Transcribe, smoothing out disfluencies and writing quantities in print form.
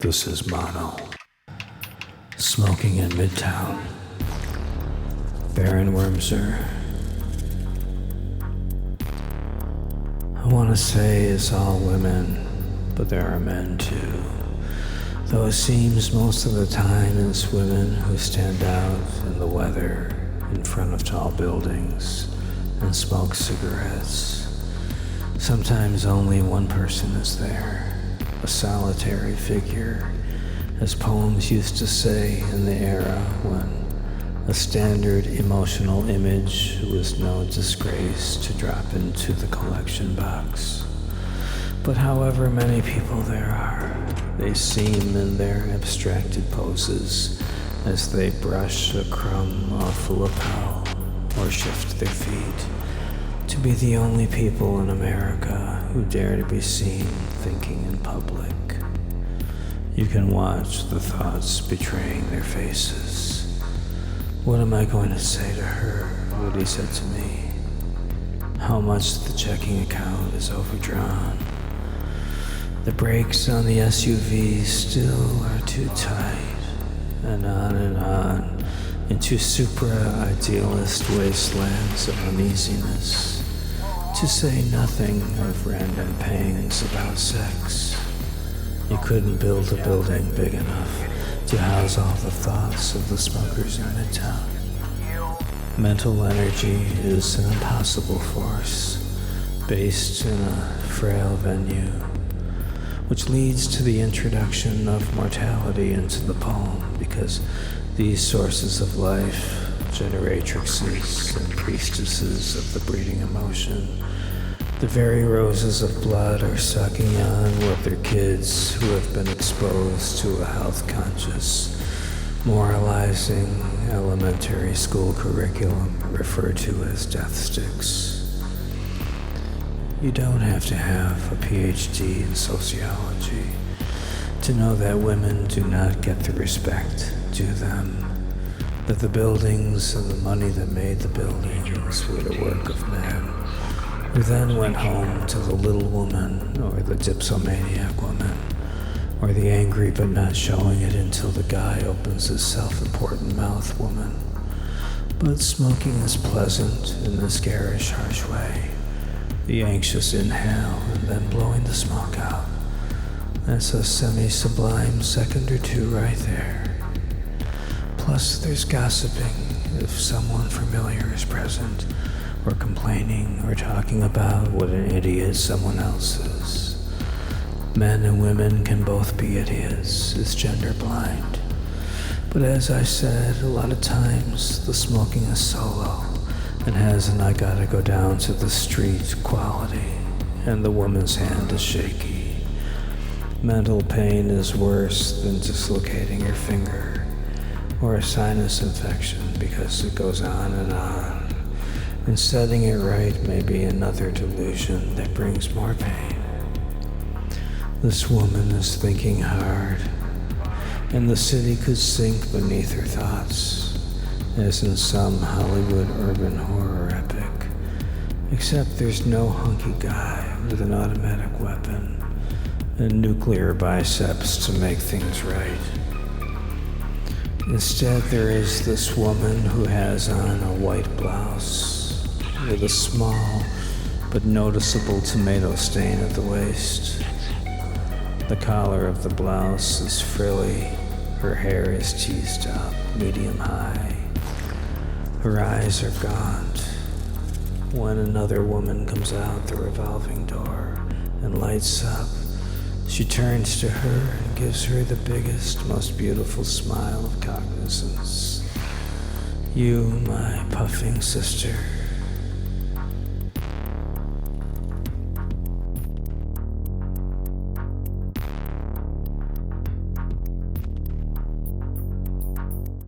This is Mono. Smoking in Midtown. Baron Wormser. I want to say it's all women, but there are men too. Though it seems most of the time it's women who stand out in the weather in front of tall buildings and smoke cigarettes. Sometimes only one person is there. A solitary figure, as poems used to say in the era when a standard emotional image was no disgrace to drop into the collection box. But however many people there are, they seem in their abstracted poses as they brush a crumb off a lapel or shift their feet, to be the only people in America who dare to be seen thinking in public. You can watch the thoughts betraying their faces. What am I going to say to her? What he said to me. How much the checking account is overdrawn. The brakes on the SUV still are too tight. And on into supra-idealist wastelands of uneasiness. To say nothing of random pangs about sex. You couldn't build a building big enough to house all the thoughts of the smokers in Midtown. Mental energy is an impossible force, based in a frail venue, which leads to the introduction of mortality into the poem, because these sources of life, generatrixes and priestesses of the breeding emotion, the very roses of blood are sucking on what their kids who have been exposed to a health-conscious, moralizing elementary school curriculum referred to as death sticks. You don't have to have a PhD in sociology to know that women do not get the respect due them, that the buildings and the money that made the buildings were the work of men, who then went home to the little woman, or the dipsomaniac woman, or the angry but not showing it until the guy opens his self-important mouth woman. But smoking is pleasant in this garish, harsh way. The anxious inhale and then blowing the smoke out. That's a semi-sublime second or two right there. Plus there's gossiping if someone familiar is present, or complaining, or talking about what an idiot someone else is. Men and women can both be idiots, it's gender blind. But as I said, a lot of times the smoking is solo, and has an I gotta go down to the street quality, and the woman's hand is shaky. Mental pain is worse than dislocating your finger, or a sinus infection, because it goes on, and setting it right may be another delusion that brings more pain. This woman is thinking hard, and the city could sink beneath her thoughts, as in some Hollywood urban horror epic, except there's no hunky guy with an automatic weapon and nuclear biceps to make things right. Instead, there is this woman who has on a white blouse with a small but noticeable tomato stain at the waist. The collar of the blouse is frilly, her hair is teased up, medium high. Her eyes are gaunt. When another woman comes out the revolving door and lights up, she turns to her and gives her the biggest, most beautiful smile of cognizance. You, my puffing sister,